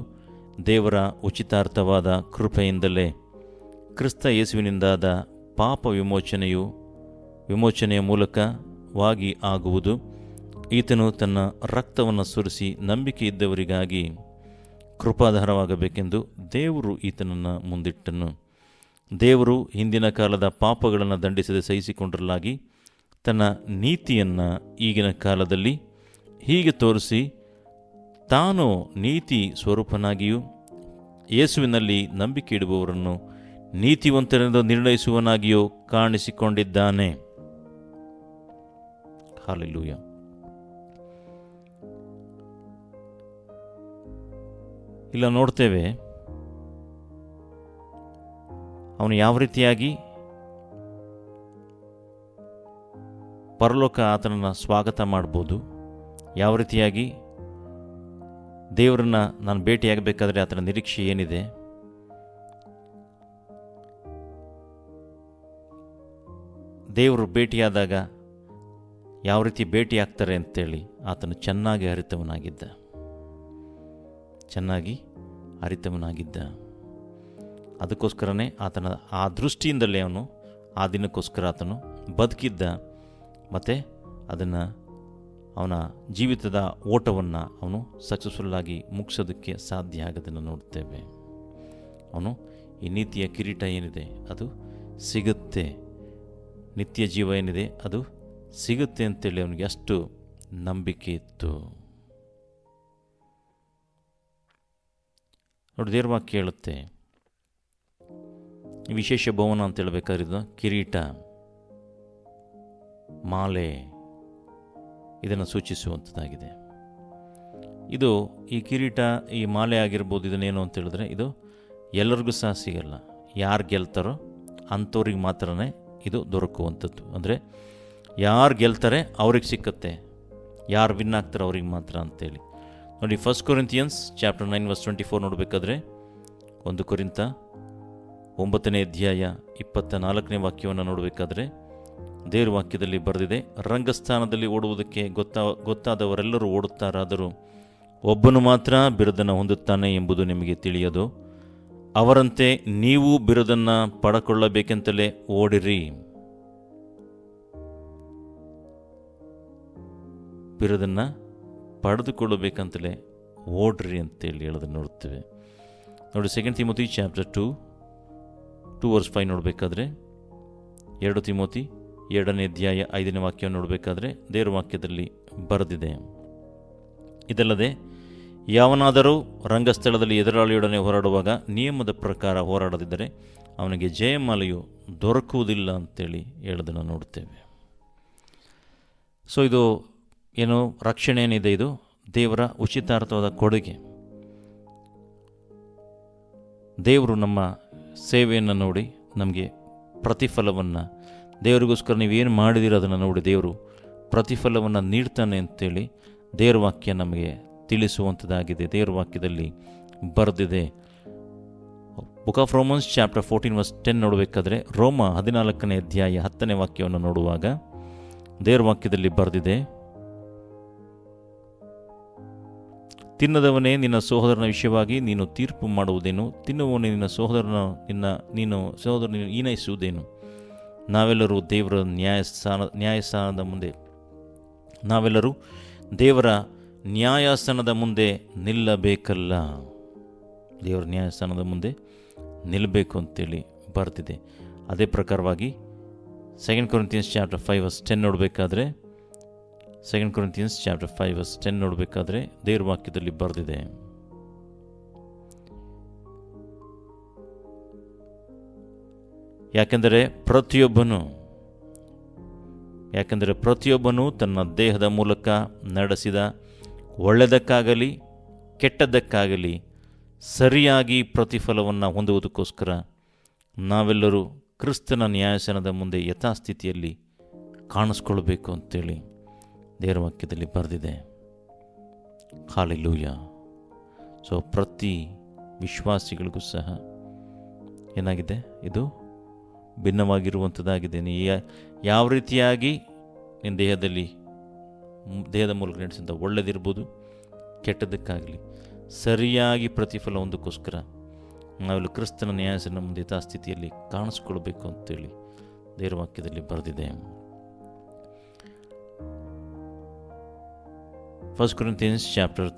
ದೇವರ ಉಚಿತಾರ್ಥವಾದ ಕೃಪೆಯಿಂದಲೇ. ಕ್ರಿಸ್ತ ಯೇಸುವಿನಿಂದಾದ ಪಾಪ ವಿಮೋಚನೆಯ ಮೂಲಕವಾಗಿ ಆಗುವುದು. ಈತನು ತನ್ನ ರಕ್ತವನ್ನು ಸುರಿಸಿ ನಂಬಿಕೆ ಇದ್ದವರಿಗಾಗಿ ಕೃಪಾಧಾರವಾಗಬೇಕೆಂದು ದೇವರು ಈತನನ್ನು ಮುಂದಿಟ್ಟನು. ದೇವರು ಹಿಂದಿನ ಕಾಲದ ಪಾಪಗಳನ್ನು ದಂಡಿಸದೆ ಸಹಿಸಿಕೊಂಡಿರಲಾಗಿ ತನ್ನ ನೀತಿಯನ್ನು ಈಗಿನ ಕಾಲದಲ್ಲಿ ಹೀಗೆ ತೋರಿಸಿ, ತಾನು ನೀತಿ ಸ್ವರೂಪನಾಗಿಯೂ ಯೇಸುವಿನಲ್ಲಿ ನಂಬಿಕೆ ಇಡುವವರನ್ನು ನೀತಿವಂತರೆಂದು ನಿರ್ಣಯಿಸುವನಾಗಿಯೂ ಕಾಣಿಸಿಕೊಂಡಿದ್ದಾನೆ. ಹಲ್ಲೆಲೂಯಾ. ಇಲ್ಲ ನೋಡ್ತೇವೆ, ಅವನು ಯಾವ ರೀತಿಯಾಗಿ ಪರಲೋಕ ಆತನನ್ನು ಸ್ವಾಗತ ಮಾಡ್ಬೋದು, ಯಾವ ರೀತಿಯಾಗಿ ದೇವರನ್ನು ನಾನು ಭೇಟಿಯಾಗಬೇಕಾದ್ರೆ ಆತನ ನಿರೀಕ್ಷೆ ಏನಿದೆ, ದೇವರು ಭೇಟಿಯಾದಾಗ ಯಾವ ರೀತಿ ಭೇಟಿಯಾಗ್ತಾರೆ ಅಂತೇಳಿ ಆತನು ಚೆನ್ನಾಗಿ ಅರಿತವನಾಗಿದ್ದ. ಅದಕ್ಕೋಸ್ಕರನೇ ಆತನ ಆ ದೃಷ್ಟಿಯಿಂದಲೇ ಅವನು ಆ ದಿನಕ್ಕೋಸ್ಕರ ಆತನು ಬದುಕಿದ್ದ. ಮತ್ತು ಅದನ್ನು ಅವನ ಜೀವಿತದ ಓಟವನ್ನು ಅವನು ಸಕ್ಸಸ್ಫುಲ್ಲಾಗಿ ಮುಗಿಸೋದಕ್ಕೆ ಸಾಧ್ಯ ಆಗೋದನ್ನು ನೋಡ್ತೇವೆ. ಅವನು ಈ ನೀತಿಯ ಕಿರೀಟ ಏನಿದೆ ಅದು ಸಿಗುತ್ತೆ, ನಿತ್ಯ ಜೀವ ಏನಿದೆ ಅದು ಸಿಗುತ್ತೆ ಅಂತೇಳಿ ಅವನಿಗೆ ಅಷ್ಟು ನಂಬಿಕೆ ಇತ್ತು. ನೋಡಿ, ದೇವ್ರ ವಾಕ್ಯ ಹೇಳುತ್ತೆ, ವಿಶೇಷ ಭವನ ಅಂತ ಹೇಳಬೇಕಾದ್ರೆ ಕಿರೀಟ, ಮಾಲೆ ಇದನ್ನು ಸೂಚಿಸುವಂಥದ್ದಾಗಿದೆ. ಇದು ಈ ಕಿರೀಟ, ಈ ಮಾಲೆ ಆಗಿರ್ಬೋದು, ಇದನ್ನೇನು ಅಂತ ಹೇಳಿದ್ರೆ ಇದು ಎಲ್ಲರಿಗೂ ಸಹ ಸಿಗಲ್ಲ. ಯಾರು ಗೆಲ್ತಾರೋ ಅಂಥವ್ರಿಗೆ ಮಾತ್ರನೇ ಇದು ದೊರಕುವಂಥದ್ದು. ಅಂದರೆ ಯಾರು ಗೆಲ್ತಾರೆ ಅವ್ರಿಗೆ ಸಿಕ್ಕತ್ತೆ, ಯಾರು ವಿನ್ ಆಗ್ತಾರೆ ಅವ್ರಿಗೆ ಮಾತ್ರ ಅಂತೇಳಿ. ನೋಡಿ, 1 ಕೊರಿಂಥಿಯನ್ಸ್ ಚಾಪ್ಟರ್ 9 ವರ್ಸ್ 24 ನೋಡಬೇಕಾದ್ರೆ, 1 ಕೊರಿಂಥ 9ನೇ ಅಧ್ಯಾಯ 24ನೇ ವಾಕ್ಯವನ್ನು ನೋಡಬೇಕಾದ್ರೆ ದೇವ್ರ ವಾಕ್ಯದಲ್ಲಿ ಬರೆದಿದೆ, ರಂಗಸ್ಥಾನದಲ್ಲಿ ಓಡುವುದಕ್ಕೆ ಗೊತ್ತಾದವರೆಲ್ಲರೂ ಓಡುತ್ತಾರಾದರೂ ಒಬ್ಬನು ಮಾತ್ರ ಬಿರುದನ್ನು ಹೊಂದುತ್ತಾನೆ ಎಂಬುದು ನಿಮಗೆ ತಿಳಿಯದು. ಅವರಂತೆ ನೀವು ಬಿರುದನ್ನು ಪಡಕೊಳ್ಳಬೇಕೆಂತಲೇ ಓಡಿರಿ. ಬಿರುದನ್ನು ಪಡೆದುಕೊಳ್ಳಬೇಕಂತಲೇ ಓಡ್ರಿ ಅಂತೇಳಿ ಹೇಳೋದನ್ನು ನೋಡ್ತೇವೆ. ನೋಡಿ, 2 ತಿಮೋತಿ ಚಾಪ್ಟರ್ 2 ವರ್ಸ್ 5 ನೋಡಬೇಕಾದ್ರೆ, 2 ತಿಮೋತಿ 2ನೇ ಅಧ್ಯಾಯ 5ನೇ ವಾಕ್ಯವನ್ನು ನೋಡಬೇಕಾದ್ರೆ ದೇವರ ವಾಕ್ಯದಲ್ಲಿ ಬರೆದಿದೆ, ಇದಲ್ಲದೆ ಯಾವನಾದರೂ ರಂಗಸ್ಥಳದಲ್ಲಿ ಎದುರಾಳಿಯೊಡನೆ ಹೋರಾಡುವಾಗ ನಿಯಮದ ಪ್ರಕಾರ ಹೋರಾಡದಿದ್ದರೆ ಅವನಿಗೆ ಜಯಮಾಲೆಯು ದೊರಕುವುದಿಲ್ಲ ಅಂತೇಳಿ ಹೇಳೋದನ್ನು ನೋಡ್ತೇವೆ. ಸೊ ಇದು ಏನು ರಕ್ಷಣೆ ಏನಿದೆ, ಇದು ದೇವರ ಉಚಿತಾರ್ಥವಾದ ಕೊಡುಗೆ. ದೇವರು ನಮ್ಮ ಸೇವೆಯನ್ನು ನೋಡಿ ನಮಗೆ ಪ್ರತಿಫಲವನ್ನು, ದೇವರಿಗೋಸ್ಕರ ನೀವೇನು ಮಾಡಿದಿರೋ ಅದನ್ನು ನೋಡಿ ದೇವರು ಪ್ರತಿಫಲವನ್ನು ನೀಡ್ತಾನೆ ಅಂತೇಳಿ ದೇವರ ವಾಕ್ಯ ನಮಗೆ ತಿಳಿಸುವಂಥದ್ದಾಗಿದೆ. ದೇವರ ವಾಕ್ಯದಲ್ಲಿ ಬರೆದಿದೆ. ಬುಕ್ ಆಫ್ ರೋಮನ್ಸ್ ಚಾಪ್ಟರ್ 14:10 ನೋಡಬೇಕಾದ್ರೆ ರೋಮ 14ನೇ ಅಧ್ಯಾಯ 10ನೇ ವಾಕ್ಯವನ್ನು ನೋಡುವಾಗ ದೇವರ ವಾಕ್ಯದಲ್ಲಿ ಬರೆದಿದೆ, ತಿನ್ನದವನೇ ನಿನ್ನ ಸಹೋದರನ ವಿಷಯವಾಗಿ ನೀನು ತೀರ್ಪು ಮಾಡುವುದೇನು? ತಿನ್ನುವವನೇ ನಿನ್ನ ಸಹೋದರನ ಈನೈಸುವುದೇನು? ನಾವೆಲ್ಲರೂ ದೇವರ ನ್ಯಾಯಸ್ಥಾನದ ಮುಂದೆ ದೇವರ ನ್ಯಾಯಾಸನದ ಮುಂದೆ ನಿಲ್ಲಬೇಕಲ್ಲ. ದೇವರ ನ್ಯಾಯಸ್ಥಾನದ ಮುಂದೆ ನಿಲ್ಲಬೇಕು ಅಂತೇಳಿ ಬರ್ತಿದೆ. ಅದೇ ಪ್ರಕಾರವಾಗಿ 2 ಕೊರಿಂಥಿಯನ್ಸ್ ಚಾಪ್ಟರ್ 5:10 ನೋಡಬೇಕಾದ್ರೆ 2 ಕೊರಿಂಥಿಯನ್ಸ್ ಚಾಪ್ಟರ್ 5:10 ನೋಡಬೇಕಾದ್ರೆ ದೇವರ ವಾಕ್ಯದಲ್ಲಿ ಬರೆದಿದೆ, ಯಾಕೆಂದರೆ ಪ್ರತಿಯೊಬ್ಬನು ತನ್ನ ದೇಹದ ಮೂಲಕ ನಡೆಸಿದ ಒಳ್ಳೆಯದಕ್ಕಾಗಲಿ ಕೆಟ್ಟದ್ದಕ್ಕಾಗಲಿ ಸರಿಯಾಗಿ ಪ್ರತಿಫಲವನ್ನು ಹೊಂದುವುದಕ್ಕೋಸ್ಕರ ನಾವೆಲ್ಲರೂ ಕ್ರಿಸ್ತನ ನ್ಯಾಯಾಸನದ ಮುಂದೆ ಯಥಾಸ್ಥಿತಿಯಲ್ಲಿ ಕಾಣಿಸ್ಕೊಳ್ಬೇಕು ಅಂತೇಳಿ ದೇವರ ವಾಕ್ಯದಲ್ಲಿ ಬರೆದಿದೆ. ಹಾಲೆಲೂಯಾ. ಸೊ ಪ್ರತಿ ವಿಶ್ವಾಸಿಗಳಿಗೂ ಸಹ ಏನಾಗಿದೆ, ಇದು ಭಿನ್ನವಾಗಿರುವಂಥದ್ದಾಗಿದೆ. ನೀ ಯಾವ ರೀತಿಯಾಗಿ ನಿನ್ನ ದೇಹದ ಮೂಲಕ ನಡೆಸಿದ ಒಳ್ಳೆಯದಿರ್ಬೋದು ಕೆಟ್ಟದ್ದಕ್ಕಾಗಲಿ ಸರಿಯಾಗಿ ಪ್ರತಿಫಲ ಒಂದಕ್ಕೋಸ್ಕರ ನಾವೆಲ್ಲ ಕ್ರಿಸ್ತನ ನ್ಯಾಯಾಸನ ಮುಂದೆ ಯಥಾಸ್ಥಿತಿಯಲ್ಲಿ ಕಾಣಿಸ್ಕೊಳ್ಬೇಕು ಅಂತೇಳಿ ದೇವರ ವಾಕ್ಯದಲ್ಲಿ ಬರೆದಿದೆ. 1 Corinthians ಚಾಪ್ಟರ್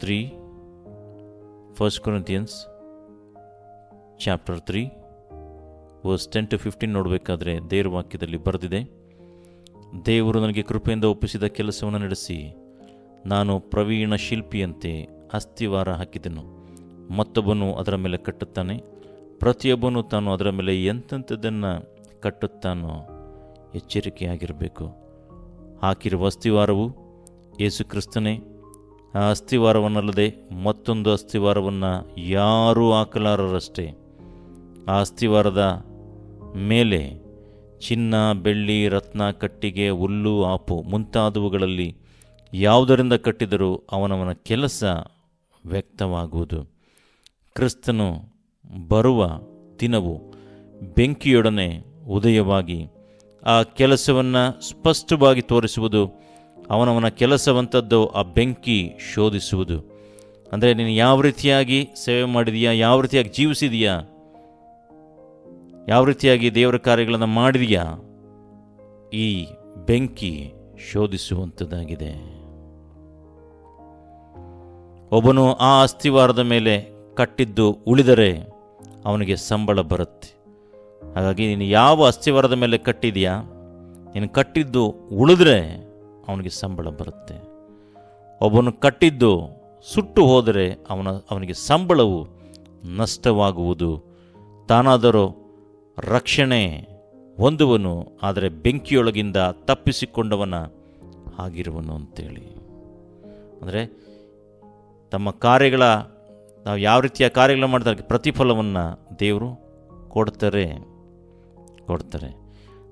3 ವರ್ಸ್ 10-15 ನೋಡಬೇಕಾದ್ರೆ ದೇವರ ವಾಕ್ಯದಲ್ಲಿ ಬರೆದಿದೆ, ದೇವರು ನನಗೆ ಕೃಪೆಯಿಂದ ಒಪ್ಪಿಸಿದ ಕೆಲಸವನ್ನು ನಡೆಸಿ ನಾನು ಪ್ರವೀಣ ಶಿಲ್ಪಿಯಂತೆ ಅಸ್ಥಿವಾರ ಹಾಕಿದೆನು. ಮತ್ತೊಬ್ಬನು ಅದರ ಮೇಲೆ ಕಟ್ಟುತ್ತಾನೆ, ಪ್ರತಿಯೊಬ್ಬನು ತಾನು ಅದರ ಮೇಲೆ ಎಂತೆಂಥದ್ದನ್ನು ಕಟ್ಟುತ್ತಾನೋ ಎಚ್ಚರಿಕೆಯಾಗಿರಬೇಕು. ಹಾಕಿರುವ ಅಸ್ಥಿವಾರವು ಯೇಸು ಕ್ರಿಸ್ತನೇ. ಆ ಅಸ್ಥಿವಾರವನ್ನಲ್ಲದೆ ಮತ್ತೊಂದು ಅಸ್ಥಿವಾರವನ್ನು ಯಾರೂ ಹಾಕಲಾರರಷ್ಟೇ. ಆ ಅಸ್ಥಿವಾರದ ಮೇಲೆ ಚಿನ್ನ, ಬೆಳ್ಳಿ, ರತ್ನ, ಕಟ್ಟಿಗೆ, ಹುಲ್ಲು, ಆಪು ಮುಂತಾದವುಗಳಲ್ಲಿ ಯಾವುದರಿಂದ ಕಟ್ಟಿದರೂ ಅವನವನ ಕೆಲಸ ವ್ಯಕ್ತವಾಗುವುದು. ಕ್ರಿಸ್ತನು ಬರುವ ದಿನವು ಬೆಂಕಿಯೊಡನೆ ಉದಯವಾಗಿ ಆ ಕೆಲಸವನ್ನು ಸ್ಪಷ್ಟವಾಗಿ ತೋರಿಸುವುದು. ಅವನವನ ಕೆಲಸವಂಥದ್ದು ಆ ಬೆಂಕಿ ಶೋಧಿಸುವುದು. ಅಂದರೆ ನೀನು ಯಾವ ರೀತಿಯಾಗಿ ಸೇವೆ ಮಾಡಿದೀಯಾ, ಯಾವ ರೀತಿಯಾಗಿ ಜೀವಿಸಿದೀಯಾ, ಯಾವ ರೀತಿಯಾಗಿ ದೇವರ ಕಾರ್ಯಗಳನ್ನು ಮಾಡಿದೀಯಾ, ಈ ಬೆಂಕಿ ಶೋಧಿಸುವಂಥದ್ದಾಗಿದೆ. ಒಬ್ಬನು ಆ ಅಸ್ಥಿವಾರದ ಮೇಲೆ ಕಟ್ಟಿದ್ದು ಉಳಿದರೆ ಅವನಿಗೆ ಸಂಬಳ ಬರುತ್ತೆ. ಹಾಗಾಗಿ ನೀನು ಯಾವ ಅಸ್ಥಿವಾರದ ಮೇಲೆ ಕಟ್ಟಿದೆಯಾ, ನೀನು ಕಟ್ಟಿದ್ದು ಉಳಿದ್ರೆ ಅವನಿಗೆ ಸಂಬಳ ಬರುತ್ತೆ. ಒಬ್ಬನು ಕಟ್ಟಿದ್ದು ಸುಟ್ಟು ಹೋದರೆ ಅವನಿಗೆ ಸಂಬಳವು ನಷ್ಟವಾಗುವುದು. ತಾನಾದರೂ ರಕ್ಷಣೆ ಹೊಂದುವನು, ಆದರೆ ಬೆಂಕಿಯೊಳಗಿಂದ ತಪ್ಪಿಸಿಕೊಂಡವನ ಆಗಿರುವನು ಅಂತೇಳಿ. ಅಂದರೆ ತಮ್ಮ ನಾವು ಯಾವ ರೀತಿಯ ಕಾರ್ಯಗಳ ಮಾಡ್ತಾರೆ ಪ್ರತಿಫಲವನ್ನು ದೇವರು ಕೊಡ್ತಾರೆ.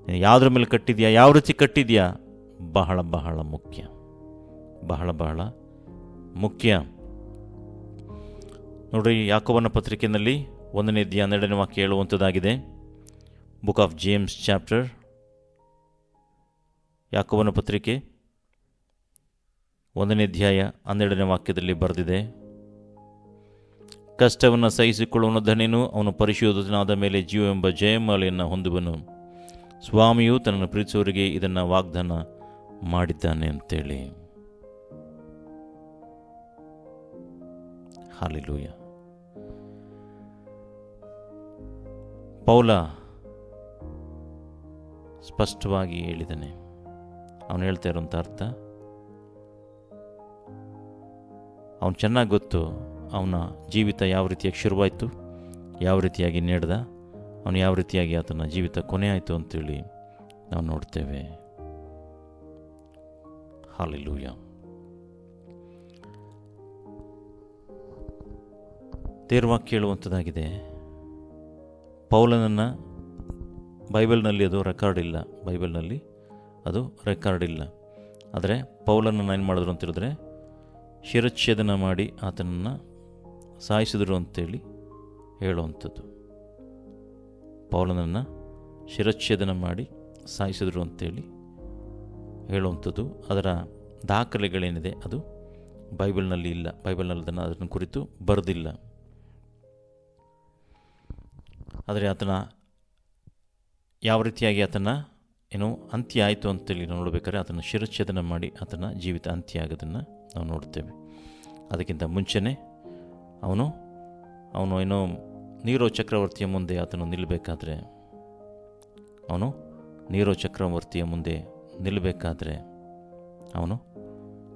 ನೀನು ಯಾವುದ್ರ ಮೇಲೆ ಕಟ್ಟಿದೆಯಾ, ಯಾವ ರೀತಿ ಕಟ್ಟಿದೆಯಾ, ಬಹಳ ಬಹಳ ಮುಖ್ಯ. ನೋಡ್ರಿ, ಯಾಕೋಬನ ಪತ್ರಿಕೆಯಲ್ಲಿ 1ನೇ ಅಧ್ಯಾಯ 12ನೇ ವಾಕ್ಯ ಹೇಳುವಂಥದ್ದಾಗಿದೆ. ಬುಕ್ ಆಫ್ ಜೇಮ್ಸ್ ಚಾಪ್ಟರ್, ಯಾಕೋಬನ ಪತ್ರಿಕೆ 1ನೇ ಅಧ್ಯಾಯ 12ನೇ ವಾಕ್ಯದಲ್ಲಿ ಬರೆದಿದೆ, ಕಷ್ಟವನ್ನು ಸಹಿಸಿಕೊಳ್ಳುವನು ಧನ್ಯನು, ಅವನು ಪರಿಶೋಧನಾದ ಮೇಲೆ ಜೀವವೆಂಬ ಜಯಮಾಲೆಯನ್ನು ಹೊಂದುವನು. ಸ್ವಾಮಿಯು ತನ್ನನ್ನು ಪ್ರೀತಿಸುವವರಿಗೆ ಇದನ್ನು ವಾಗ್ದಾನ ಮಾಡಿದ್ದಾನೆ ಅಂತೇಳಿ. ಹಾಲೆಲೂಯ. ಪೌಲ ಸ್ಪಷ್ಟವಾಗಿ ಹೇಳಿದ್ದಾನೆ. ಅವನು ಹೇಳ್ತಾ ಇರೋಂಥ ಅರ್ಥ, ಅವನು ಚೆನ್ನಾಗಿ ಗೊತ್ತು ಅವನ ಜೀವಿತ ಯಾವ ರೀತಿಯಾಗಿ ಶುರುವಾಯಿತು, ಯಾವ ರೀತಿಯಾಗಿ ನಡೆದ, ಅವನು ಯಾವ ರೀತಿಯಾಗಿ ಆತನ ಜೀವಿತ ಕೊನೆ ಆಯಿತು ಅಂತೇಳಿ ನಾವು ನೋಡ್ತೇವೆ. ಹಲ್ಲೆಲೂಯಾ. ದೇವರ ವಾಕ್ಯ ಹೇಳುವಂಥದ್ದಾಗಿದೆ, ಪೌಲನನ್ನು ಬೈಬಲ್ನಲ್ಲಿ ಅದು ರೆಕಾರ್ಡ್ ಇಲ್ಲ, ಬೈಬಲ್ನಲ್ಲಿ ಅದು ರೆಕಾರ್ಡ್ ಇಲ್ಲ. ಆದರೆ ಪೌಲನನ್ನು ಏನು ಮಾಡಿದ್ರು ಅಂತ ಹೇಳಿದ್ರೆ ಶಿರಚ್ಛೇದನ ಮಾಡಿ ಆತನನ್ನು ಸಾಯಿಸಿದ್ರು ಅಂತೇಳಿ ಹೇಳುವಂಥದ್ದು. ಪೌಲನನ್ನು ಶಿರಚ್ಛೇದನ ಮಾಡಿ ಸಾಯಿಸಿದ್ರು ಅಂತೇಳಿ ಹೇಳುವಂಥದ್ದು. ಅದರ ದಾಖಲೆಗಳೇನಿದೆ ಅದು ಬೈಬಲ್ನಲ್ಲಿ ಇಲ್ಲ, ಬೈಬಲ್ನಲ್ಲಿ ಅದನ್ನು ಕುರಿತು ಬರೆದಿಲ್ಲ. ಆದರೆ ಆತನ ಯಾವ ರೀತಿಯಾಗಿ ಆತನ ಏನೋ ಅಂತ್ಯ ಆಯಿತು ಅಂತೇಳಿ ನೋಡಬೇಕಾದ್ರೆ ಆತನ ಶಿರಚ್ಛೇದನ ಮಾಡಿ ಆತನ ಜೀವಿತ ಅಂತ್ಯ ಆಗೋದನ್ನು ನಾವು ನೋಡ್ತೇವೆ. ಅದಕ್ಕಿಂತ ಮುಂಚೆನೇ ಅವನು ಏನೋ ನೀರೋ ಚಕ್ರವರ್ತಿಯ ಮುಂದೆ ಆತನು ನಿಲ್ಲಬೇಕಾದ್ರೆ, ಅವನು ನೀರೋ ಚಕ್ರವರ್ತಿಯ ಮುಂದೆ ನಿಲ್ಲಬೇಕಾದ್ರೆ ಅವನು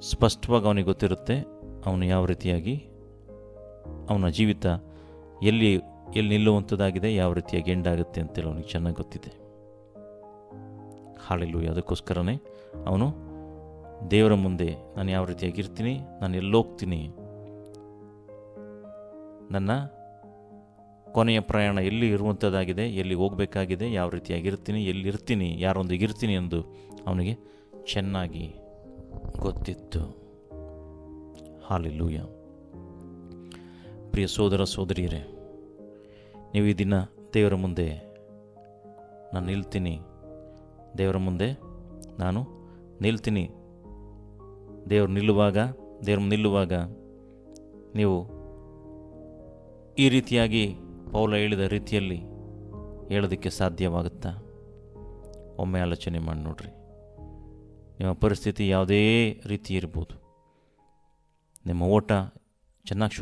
ಸ್ಪಷ್ಟವಾಗಿ ಅವನಿಗೆ ಗೊತ್ತಿರುತ್ತೆ ಅವನು ಯಾವ ರೀತಿಯಾಗಿ ಅವನ ಜೀವಿತ ಎಲ್ಲಿ ನಿಲ್ಲುವಂಥದ್ದಾಗಿದೆ, ಯಾವ ರೀತಿಯಾಗಿ ಎಂಡಾಗುತ್ತೆ ಅಂತೇಳಿ ಅವನಿಗೆ ಚೆನ್ನಾಗಿ ಗೊತ್ತಿದೆ. ಹಲ್ಲೆಲೂಯಾ. ಅದಕ್ಕೋಸ್ಕರನೇ ಅವನು ದೇವರ ಮುಂದೆ ನಾನು ಯಾವ ರೀತಿಯಾಗಿರ್ತೀನಿ, ನಾನು ಎಲ್ಲೋಗ್ತೀನಿ, ನನ್ನ ಕೊನೆಯ ಪ್ರಯಾಣ ಎಲ್ಲಿ ಇರುವಂಥದ್ದಾಗಿದೆ, ಎಲ್ಲಿ ಹೋಗಬೇಕಾಗಿದೆ, ಯಾವ ರೀತಿಯಾಗಿರ್ತೀನಿ, ಎಲ್ಲಿರ್ತೀನಿ, ಯಾರೊಂದಿಗೆ ಇರ್ತೀನಿ ಎಂದು ಅವನಿಗೆ ಚೆನ್ನಾಗಿ ಗೊತ್ತಿತ್ತು. ಹಲ್ಲೆಲೂಯಾ. ಪ್ರಿಯ ಸೋದರ ಸೋದರಿಯರೇ, ನೀವು ಈ ದಿನ ದೇವರ ಮುಂದೆ ನಾನು ನಿಲ್ತೀನಿ, ದೇವರ ಮುಂದೆ ನಾನು ನಿಲ್ತೀನಿ, ದೇವ್ರ ನಿಲ್ಲುವಾಗ ನೀವು ಈ ರೀತಿಯಾಗಿ ಪೌಲ ಹೇಳಿದ ರೀತಿಯಲ್ಲಿ ಹೇಳೋದಕ್ಕೆ ಸಾಧ್ಯವಾಗುತ್ತಾ? ಒಮ್ಮೆ ಆಲೋಚನೆ ಮಾಡಿ ನೋಡ್ರಿ. ನಿಮ್ಮ ಪರಿಸ್ಥಿತಿ ಯಾವುದೇ ರೀತಿ ಇರ್ಬೋದು, ನಿಮ್ಮ ಓಟ ಚೆನ್ನಾಗಿ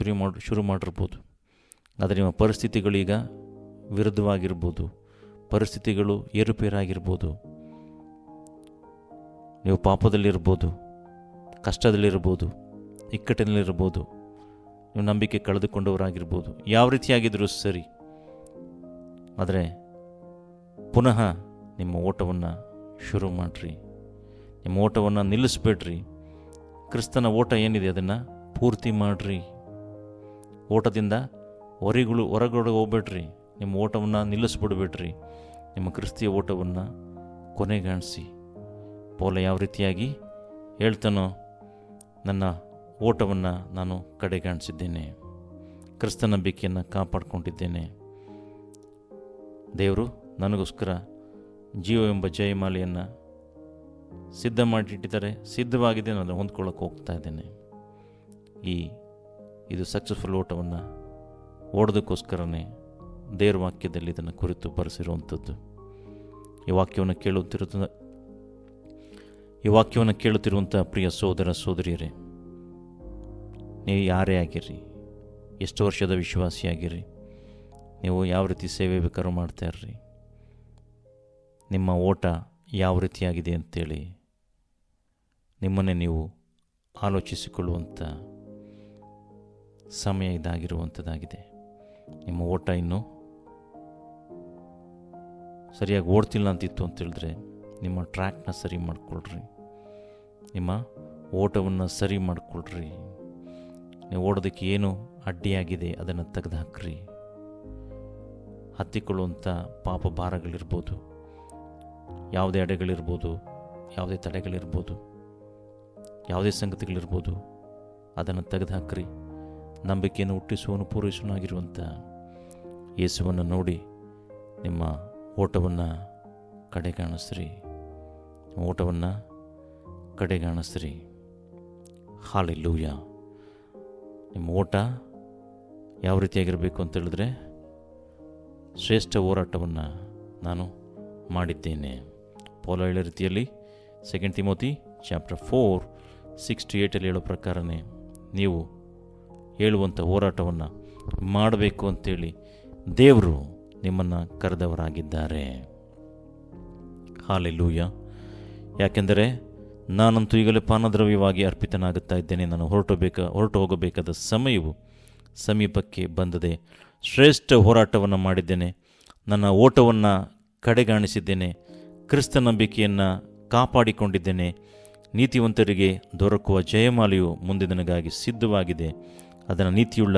ಶುರು ಮಾಡಿರ್ಬೋದು, ಆದರೆ ನಿಮ್ಮ ಪರಿಸ್ಥಿತಿಗಳೀಗ ವಿರುದ್ಧವಾಗಿರ್ಬೋದು, ಪರಿಸ್ಥಿತಿಗಳು ಏರುಪೇರಾಗಿರ್ಬೋದು, ನೀವು ಪಾಪದಲ್ಲಿರ್ಬೋದು, ಕಷ್ಟದಲ್ಲಿರ್ಬೋದು, ಇಕ್ಕಟ್ಟಿನಲ್ಲಿರ್ಬೋದು, ನೀವು ನಂಬಿಕೆ ಕಳೆದುಕೊಂಡವರಾಗಿರ್ಬೋದು, ಯಾವ ರೀತಿಯಾಗಿದ್ದರೂ ಸರಿ. ಆದರೆ ಪುನಃ ನಿಮ್ಮ ಓಟವನ್ನು ಶುರು ಮಾಡಿರಿ, ನಿಮ್ಮ ಓಟವನ್ನು ನಿಲ್ಲಿಸ್ಬೇಡ್ರಿ. ಕ್ರಿಸ್ತನ ಓಟ ಏನಿದೆ ಅದನ್ನು ಪೂರ್ತಿ ಮಾಡಿರಿ. ಓಟದಿಂದ ಹೊರಗಡೆ ಹೋಗ್ಬೇಡ್ರಿ, ನಿಮ್ಮ ಓಟವನ್ನು ನಿಲ್ಲಿಸ್ಬಿಡ್ಬೇಡ್ರಿ, ನಿಮ್ಮ ಕ್ರಿಸ್ತಿಯ ಓಟವನ್ನು ಕೊನೆಗಾಣಿಸಿ. ಪೌಲ ಯಾವ ರೀತಿಯಾಗಿ ಹೇಳ್ತಾನೋ, ನನ್ನ ಓಟವನ್ನು ನಾನು ಕಡೆಗಾಣಿಸಿದ್ದೇನೆ, ಕ್ರಿಸ್ತ ನಂಬಿಕೆಯನ್ನು ಕಾಪಾಡಿಕೊಂಡಿದ್ದೇನೆ, ದೇವರು ನನಗೋಸ್ಕರ ಜೀವವೆಂಬ ಜಯಮಾಲೆಯನ್ನು ಸಿದ್ಧ ಮಾಡಿಟ್ಟಿದ್ದಾರೆ, ಸಿದ್ಧವಾಗಿದೆ, ನಾನು ಹೊಂದ್ಕೊಳ್ಳೋಕೆ ಹೋಗ್ತಾ ಇದ್ದೇನೆ. ಇದು ಸಕ್ಸಸ್ಫುಲ್ ಓಟವನ್ನು ಓಡೋದಕ್ಕೋಸ್ಕರನೇ ದೇವರ ವಾಕ್ಯದಲ್ಲಿ ಇದನ್ನು ಕುರಿತು ಬರೆಸಿರುವಂಥದ್ದು. ಈ ವಾಕ್ಯವನ್ನು ಕೇಳುತ್ತಿರುವಂಥ ಪ್ರಿಯ ಸೋದರ ಸೋದರಿಯರೇ, ನೀವು ಯಾರೇ ಆಗಿರ್ರಿ, ಎಷ್ಟು ವರ್ಷದ ವಿಶ್ವಾಸಿಯಾಗಿರ್ರಿ, ನೀವು ಯಾವ ರೀತಿ ಸೇವೆ ಬೇಕಾದ್ರೂ ಮಾಡ್ತಾ ಇರ್ರಿ, ನಿಮ್ಮ ಓಟ ಯಾವ ರೀತಿಯಾಗಿದೆ ಅಂತೇಳಿ ನಿಮ್ಮನ್ನೇ ನೀವು ಆಲೋಚಿಸಿಕೊಳ್ಳುವಂಥ ಸಮಯ ಇದಾಗಿರುವಂಥದ್ದಾಗಿದೆ. ನಿಮ್ಮ ಓಟ ಇನ್ನೂ ಸರಿಯಾಗಿ ಓಡ್ತಿಲ್ಲ ಅಂತಿತ್ತು ಅಂತೇಳಿದ್ರೆ ನಿಮ್ಮ ಟ್ರ್ಯಾಕ್ನ ಸರಿ ಮಾಡಿಕೊಳ್ರಿ, ನಿಮ್ಮ ಓಟವನ್ನು ಸರಿ ಮಾಡಿಕೊಳ್ರಿ. ನೀವು ಓಡೋದಕ್ಕೆ ಏನು ಅಡ್ಡಿಯಾಗಿದೆ ಅದನ್ನು ತೆಗೆದುಹಾಕ್ರಿ. ಹತ್ತಿಕೊಳ್ಳುವಂಥ ಪಾಪ ಭಾರಗಳಿರ್ಬೋದು, ಯಾವುದೇ ಅಡೆಗಳಿರ್ಬೋದು, ಯಾವುದೇ ತಡೆಗಳಿರ್ಬೋದು, ಯಾವುದೇ ಸಂಗತಿಗಳಿರ್ಬೋದು, ಅದನ್ನು ತೆಗೆದುಹಾಕ್ರಿ. ನಂಬಿಕೆಯನ್ನು ಹುಟ್ಟಿಸುವನು ಪೂರೈಸುವನಾಗಿರುವಂಥ ಯೇಸುವನ್ನು ನೋಡಿ ನಿಮ್ಮ ಓಟವನ್ನು ಕಡೆಗಾಣಿಸ್ರಿ. ಹಲ್ಲೆಲೂಯಾ. ನಿಮ್ಮ ಓಟ ಯಾವ ರೀತಿಯಾಗಿರಬೇಕು ಅಂತ ಹೇಳಿದ್ರೆ, ಶ್ರೇಷ್ಠ ಹೋರಾಟವನ್ನು ನಾನು ಮಾಡಿದ್ದೇನೆ. ಪೌಲ ಹೇಳೋ ರೀತಿಯಲ್ಲಿ 2 ತಿಮೋತಿ ಚಾಪ್ಟರ್ 4:6-8 ಹೇಳೋ ಪ್ರಕಾರನೇ ನೀವು ಹೇಳುವಂಥ ಹೋರಾಟವನ್ನು ಮಾಡಬೇಕು ಅಂತೇಳಿ ದೇವರು ನಿಮ್ಮನ್ನು ಕರೆದವರಾಗಿದ್ದಾರೆ. ಹಾಲೆಲೂಯ. ಯಾಕೆಂದರೆ ನಾನಂತೂ ಈಗಲೇ ಪಾನದ್ರವ್ಯವಾಗಿ ಅರ್ಪಿತನಾಗುತ್ತಾ ಇದ್ದೇನೆ. ನಾನು ಹೊರಟು ಹೋಗಬೇಕಾದ ಸಮಯವು ಸಮೀಪಕ್ಕೆ ಬಂದದೆ. ಶ್ರೇಷ್ಠ ಹೋರಾಟವನ್ನು ಮಾಡಿದ್ದೇನೆ, ನನ್ನ ಓಟವನ್ನು ಕಡೆಗಾಣಿಸಿದ್ದೇನೆ, ಕ್ರಿಸ್ತ ನಂಬಿಕೆಯನ್ನು ಕಾಪಾಡಿಕೊಂಡಿದ್ದೇನೆ. ನೀತಿವಂತರಿಗೆ ದೊರಕುವ ಜಯಮಾಲೆಯು ಮುಂದೆ ನನಗಾಗಿ ಸಿದ್ಧವಾಗಿದೆ. ಅದನ್ನು ನೀತಿಯುಳ್ಳ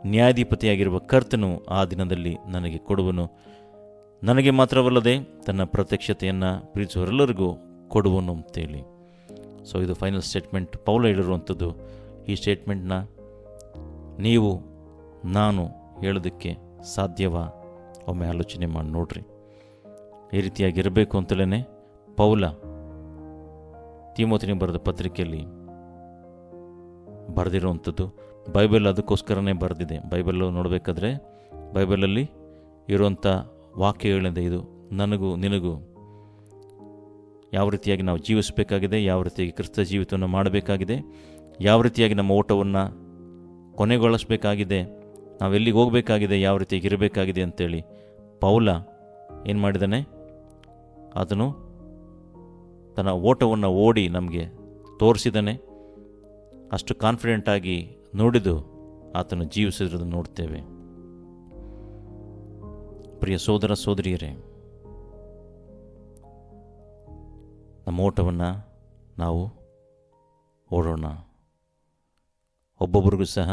ನ್ಯಾಯಾಧಿಪತಿಯಾಗಿರುವ ಕರ್ತನು ಆ ದಿನದಲ್ಲಿ ನನಗೆ ಕೊಡುವನು. ನನಗೆ ಮಾತ್ರವಲ್ಲದೆ ತನ್ನ ಪ್ರತ್ಯಕ್ಷತೆಯನ್ನು ಪ್ರೀತಿಸುವರೆಲ್ಲರಿಗೂ ಕೊಡುವನು ಅಂತೇಳಿ. ಸೊ ಇದು ಫೈನಲ್ ಸ್ಟೇಟ್ಮೆಂಟ್ ಪೌಲ ಹೇಳಿರುವಂಥದ್ದು. ಈ ಸ್ಟೇಟ್ಮೆಂಟ್ನ ನೀವು ನಾನು ಹೇಳೋದಕ್ಕೆ ಸಾಧ್ಯವಾ? ಒಮ್ಮೆ ಆಲೋಚನೆ ಮಾಡಿ ನೋಡ್ರಿ. ಈ ರೀತಿಯಾಗಿರಬೇಕು ಅಂತಲೇ ಪೌಲ ತಿಮೋಥಿಗೆ ಬರೆದ ಪತ್ರಿಕೆಯಲ್ಲಿ ಬರೆದಿರುವಂಥದ್ದು. ಬೈಬಲ್ ಅದಕ್ಕೋಸ್ಕರನೇ ಬರೆದಿದೆ. ಬೈಬಲ್ಲು ನೋಡಬೇಕಾದ್ರೆ ಬೈಬಲಲ್ಲಿ ಇರುವಂಥ ವಾಕ್ಯಗಳಿಂದ ಇದು ನನಗೂ ನಿನಗೂ ಯಾವ ರೀತಿಯಾಗಿ ನಾವು ಜೀವಿಸಬೇಕಾಗಿದೆ, ಯಾವ ರೀತಿಯಾಗಿ ಕ್ರಿಸ್ತ ಜೀವಿತವನ್ನು ಮಾಡಬೇಕಾಗಿದೆ, ಯಾವ ರೀತಿಯಾಗಿ ನಮ್ಮ ಓಟವನ್ನು ಕೊನೆಗೊಳಿಸಬೇಕಾಗಿದೆ, ನಾವೆಲ್ಲಿಗೆ ಹೋಗಬೇಕಾಗಿದೆ, ಯಾವ ರೀತಿಯಾಗಿ ಇರಬೇಕಾಗಿದೆ ಅಂತೇಳಿ ಪೌಲ ಏನು ಮಾಡಿದ್ದಾನೆ? ಆತನು ತನ್ನ ಓಟವನ್ನು ಓಡಿ ನಮಗೆ ತೋರಿಸಿದ್ದಾನೆ. ಅಷ್ಟು ಕಾನ್ಫಿಡೆಂಟಾಗಿ ನೋಡಿದು ಆತನು ಜೀವಿಸಿರೋದನ್ನು ನೋಡ್ತೇವೆ. ಪ್ರಿಯ ಸೋದರ ಸೋದರಿಯರೇ, ನಮ್ಮ ಓಟವನ್ನು ನಾವು ಓಡೋಣ. ಒಬ್ಬೊಬ್ಬರಿಗೂ ಸಹ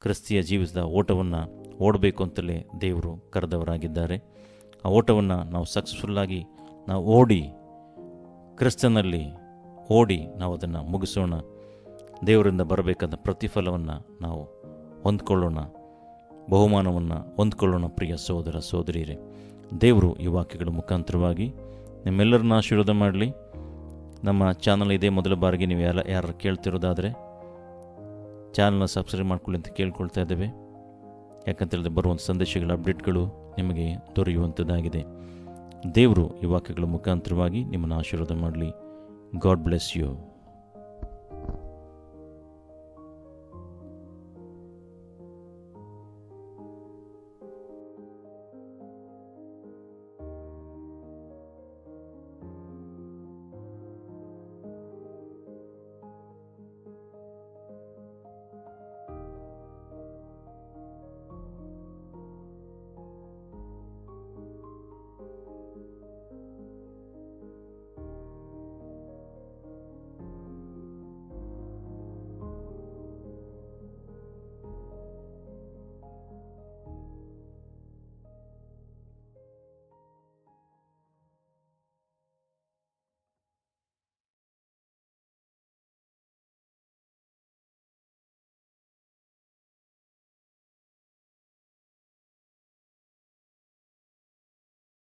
ಕ್ರಿಸ್ತಿಯ ಜೀವಿತದ ಓಟವನ್ನು ಓಡಬೇಕು ಅಂತಲೇ ದೇವರು ಕರೆದವರಾಗಿದ್ದಾರೆ. ಆ ಓಟವನ್ನು ನಾವು ಸಕ್ಸಸ್ಫುಲ್ಲಾಗಿ ನಾವು ಓಡಿ ಕ್ರಿಸ್ತನಲ್ಲಿ ಓಡಿ ನಾವು ಅದನ್ನು ಮುಗಿಸೋಣ. ದೇವರಿಂದ ಬರಬೇಕಾದ ಪ್ರತಿಫಲವನ್ನು ನಾವು ಹೊಂದ್ಕೊಳ್ಳೋಣ, ಬಹುಮಾನವನ್ನು ಹೊಂದ್ಕೊಳ್ಳೋಣ. ಪ್ರಿಯ ಸಹೋದರ ಸಹೋದರಿಯರೇ, ದೇವರು ಈ ವಾಕ್ಯಗಳ ಮುಖಾಂತರವಾಗಿ ನಿಮ್ಮೆಲ್ಲರನ್ನ ಆಶೀರ್ವಾದ ಮಾಡಲಿ. ನಮ್ಮ ಚಾನಲ್ ಇದೇ ಮೊದಲ ಬಾರಿಗೆ ನೀವು ಯಾರು ಕೇಳ್ತಿರೋದಾದರೆ ಚಾನಲ್ನ ಸಬ್ಸ್ಕ್ರೈಬ್ ಮಾಡ್ಕೊಳ್ಳಿ ಅಂತ ಕೇಳ್ಕೊಳ್ತಾ ಇದ್ದೇವೆ. ಯಾಕಂತೇಳಿದ್ರೆ ಬರುವಂಥ ಸಂದೇಶಗಳ ಅಪ್ಡೇಟ್ಗಳು ನಿಮಗೆ ದೊರೆಯುವಂಥದ್ದಾಗಿದೆ. ದೇವರು ಈ ವಾಕ್ಯಗಳ ಮುಖಾಂತರವಾಗಿ ನಿಮ್ಮನ್ನು ಆಶೀರ್ವಾದ ಮಾಡಲಿ. God bless you.